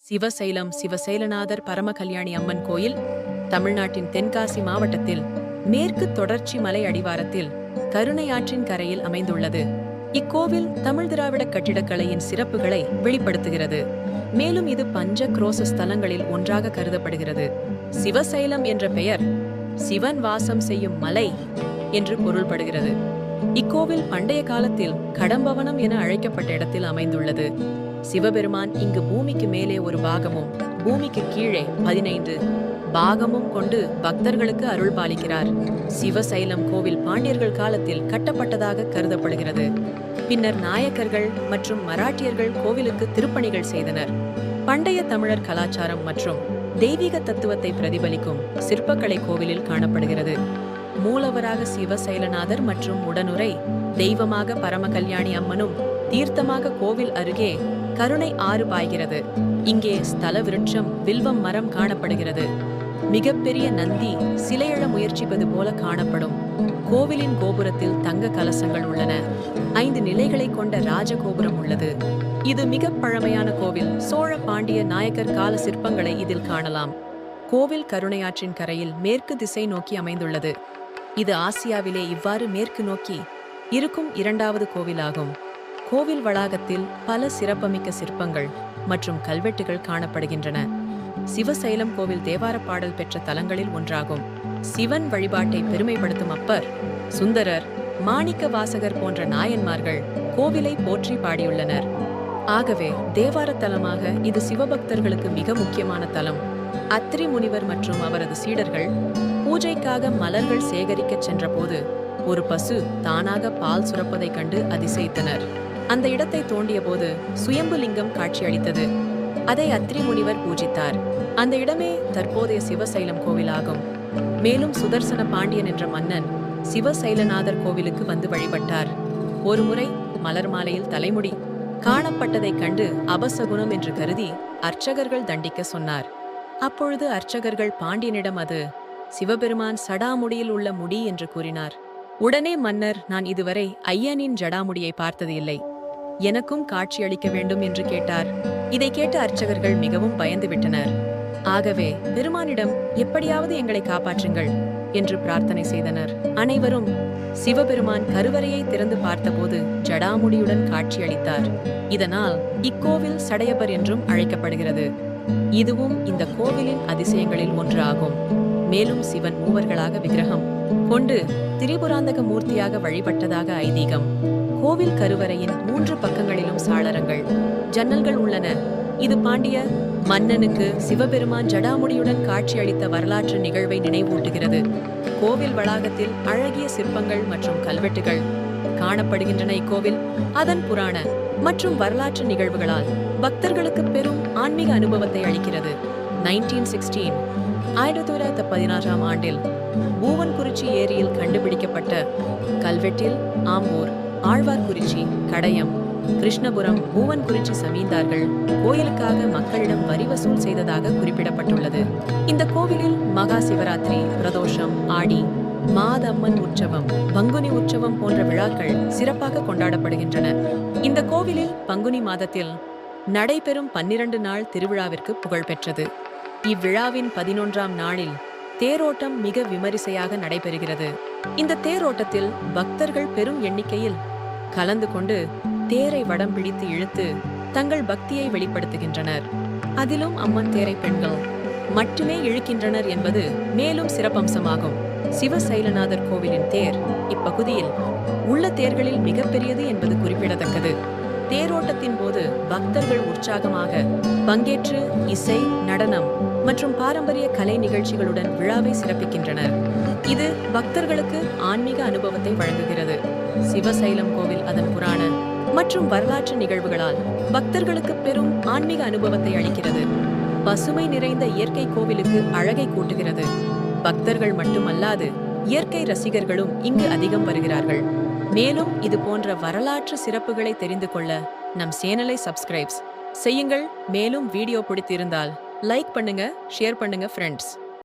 சிவசைலம் சிவசைலநாதர் பரமகல்யாணி அம்மன் கோயில் தமிழ்நாட்டின் தென்காசி மாவட்டத்தில் மேற்கு தொடர்ச்சி மலை அடிவாரத்தில் கருணையாற்றின் கரையில் அமைந்துள்ளது. இக்கோவில் தமிழ் திராவிட கட்டிடக்கலையின் சிறப்புகளை வெளிப்படுத்துகிறது. மேலும் இது பஞ்ச குரோச ஸ்தலங்களில் ஒன்றாக கருதப்படுகிறது. சிவசைலம் என்ற பெயர் சிவன் வாசம் செய்யும் மலை என்று பொருள்படுகிறது. இக்கோவில் பண்டைய காலத்தில் கடம்பவனம் என அழைக்கப்பட்ட இடத்தில் அமைந்துள்ளது. சிவபெருமான் இங்கு பூமிக்கு மேலே ஒரு பாகமும் பூமிக்கு கீழே 15 பாகமும் கொண்டு பக்தர்களுக்கு அருள் பாலிக்கிறார். சிவசைலம் கோவில் பாண்டியர்கள் காலத்தில் கட்டப்பட்டதாக கருதப்படுகிறது. பின்னர் நாயக்கர்கள் மற்றும் மராட்டியர்கள் கோவிலுக்கு திருப்பணிகள் செய்தனர். பண்டைய தமிழர் கலாச்சாரம் மற்றும் தெய்வீக தத்துவத்தை பிரதிபலிக்கும் சிற்பக்கலை கோவிலில் காணப்படுகிறது. மூலவராக சிவசைலநாதர் மற்றும் உடனுரை தெய்வமாக பரமகல்யாணி அம்மனும் தீர்த்தமாக கோவில் அருகே கருணை ஆறு பாய்கிறது. இங்கே ஸ்தல விருட்சம் வில்வம் மரம் காணப்படுகிறது. மிகப்பெரிய நந்தி சிலையழ முயற்சிப்பது போல காணப்படும். கோவிலின் கோபுரத்தில் தங்க கலசங்கள் உள்ளன. 5 நிலைகளை கொண்ட ராஜகோபுரம் உள்ளது. இது மிக பழமையான கோவில். சோழ பாண்டிய நாயக்கர் கால சிற்பங்களை இதில் காணலாம். கோவில் கருணையாற்றின் கரையில் மேற்கு திசை நோக்கி அமைந்துள்ளது. இது ஆசியாவிலே இவ்வாறு மேற்கு நோக்கி இருக்கும் 2வது கோவிலாகும். கோவில் வளாகத்தில் பல சிறப்புமிக்க சிற்பங்கள் மற்றும் கல்வெட்டுகள் காணப்படுகின்றன. சிவசைலம் கோவில் தேவார பாடல் பெற்ற தலங்களில் ஒன்றாகும். சிவன் வழிபாட்டை பெருமைப்படுத்தும் அப்பர், சுந்தரர், மாணிக்க வாசகர் போன்ற நாயன்மார்கள் கோவிலை போற்றி பாடியுள்ளனர். ஆகவே தேவார தலமாக இது சிவபக்தர்களுக்கு மிக முக்கியமான தலம். அத்ரி முனிவர் மற்றும் அவரது சீடர்கள் பூஜைக்காக மலர்கள் சேகரிக்க சென்றபோது ஒரு பசு தானாக பால் சுரப்பதைக் கண்டு அதிசயித்தனர். அந்த இடத்தை தோண்டிய போது சுயம்புலிங்கம் காட்சியளித்தது. அதை அத்ரி முனிவர் பூஜித்தார். அந்த இடமே தற்போதைய சிவசைலம் கோவிலாகும். மேலும் சுதர்சன பாண்டியன் என்ற மன்னன் சிவசைலநாதர் கோவிலுக்கு வந்து வழிபட்டார். ஒருமுறை மலர் மாலையில் தலைமுடி காணப்பட்டதைக் கண்டு அபசகுணம் என்று கருதி அர்ச்சகர்கள் தண்டிக்க சொன்னார். அப்பொழுது அர்ச்சகர்கள் பாண்டியனிடம் அது சிவபெருமான் சடாமுடியில் உள்ள முடி என்று கூறினார். உடனே மன்னர், நான் இதுவரை ஐயனின் ஜடாமுடியை பார்த்தது இல்லை, எனக்கும் காட்சியளிக்க வேண்டும் என்று கேட்டார். இதை கேட்ட அர்ச்சகர்கள் மிகவும் பயந்து விட்டனர். ஆகவே பெருமானிடம் எப்படியாவது எங்களை காப்பாற்றுங்கள் என்று பிரார்த்தனை செய்தனர். அனைவரும் சிவபெருமான் கருவறையை திறந்து பார்த்தபோது ஜடாமுடியுடன் காட்சியளித்தார். இதனால் இக்கோவில் சடையபர் என்றும் அழைக்கப்படுகிறது. இதுவும் இந்த கோவிலின் அதிசயங்களில் ஒன்று ஆகும். மேலும் சிவன் மூவர்களாக விக்கிரகம் கொண்டு திரிபுராந்தக மூர்த்தியாக வழிபட்டதாக ஐதீகம். கோவில் கருவறையின் 3 பக்கங்களிலும் சாளரங்கள், ஜன்னல்கள் உள்ளன. இது பாண்டிய மன்னனுக்கு சிவபெருமான் ஜடாமுடியுடன் காட்சியளித்த வரலாற்று நிகழ்வை நினைவூட்டுகிறது. கோவில் வளாகத்தில் அழகிய சிற்பங்கள் மற்றும் கல்வெட்டுகள் காணப்படுகின்றன. இக்கோவில் அதன் புராண மற்றும் வரலாற்று நிகழ்வுகளால் பக்தர்களுக்கு பெரும் ஆன்மீக அனுபவத்தை அளிக்கிறது. 1916 ஆண்டில் பூவன்குறிச்சி ஏரியில் கண்டுபிடிக்கப்பட்ட கல்வெட்டில் ஆம்பூர், ஆழ்வார்குறிச்சி, கடையம், கிருஷ்ணபுரம், பூவன்குறிச்சி சமீந்தார்கள் கோயிலுக்காக மக்களிடம் வரி வசூல் செய்ததாக குறிப்பிடப்பட்டுள்ளது. இந்த கோவிலில் மகா சிவராத்திரி, பிரதோஷம், ஆடி மாதம்மன் உற்சவம், பங்குனி உற்சவம் போன்ற விழாக்கள் சிறப்பாக கொண்டாடப்படுகின்றன. இந்த கோவிலில் பங்குனி மாதத்தில் நடைபெறும் 12 நாள் திருவிழாவிற்கு புகழ்பெற்றது. இவ்விழாவின் 11ஆம் நாளில் தேரோட்டம் மிக விமரிசையாக நடைபெறுகிறது. இந்த தேரோட்டத்தில் பக்தர்கள் பெரும் எண்ணிக்கையில் கலந்து கொண்டு தேரை வடம் பிடித்து இழுத்து தங்கள் பக்தியை வெளிப்படுத்துகின்றனர். அதிலும் அம்மன் தேரை பெண்கள் மட்டுமே இழுக்கின்றனர் என்பது மேலும் சிறப்பம்சமாகும். சிவசைலநாதர் கோவிலின் தேர் இப்பகுதியில் உள்ள தேர்களில் மிகப்பெரியது என்பது குறிப்பிடத்தக்கது. தேரோட்டத்தின் போது பக்தர்கள் உற்சாகமாக பங்கேற்று இசை, நடனம் மற்றும் பாரம்பரிய கலை நிகழ்ச்சிகளுடன் விழாவை சிறப்பிக்கின்றனர். இது பக்தர்களுக்கு ஆன்மீக அனுபவத்தை வழங்குகிறது. சிவசைலம் கோவில் அதன் புராண மற்றும் வரலாற்று நிகழ்வுகளால் பக்தர்களுக்கு பெரும் ஆன்மீக அனுபவத்தை அளிக்கிறது. பசுமை நிறைந்த இயற்கை கோவிலுக்கு அழகை கூட்டுகிறது. பக்தர்கள் மட்டுமல்லாது இயற்கை ரசிகர்களும் இங்கு அதிகம் வருகிறார்கள். மேலும் இது போன்ற வரலாற்று சிறப்புகளை தெரிந்து கொள்ள நம் சேனலை சப்ஸ்கிரைப் செய்யுங்கள். மேலும் வீடியோ பிடித்திருந்தால் லைக் பண்ணுங்க, ஷேர் பண்ணுங்க ஃப்ரெண்ட்ஸ்.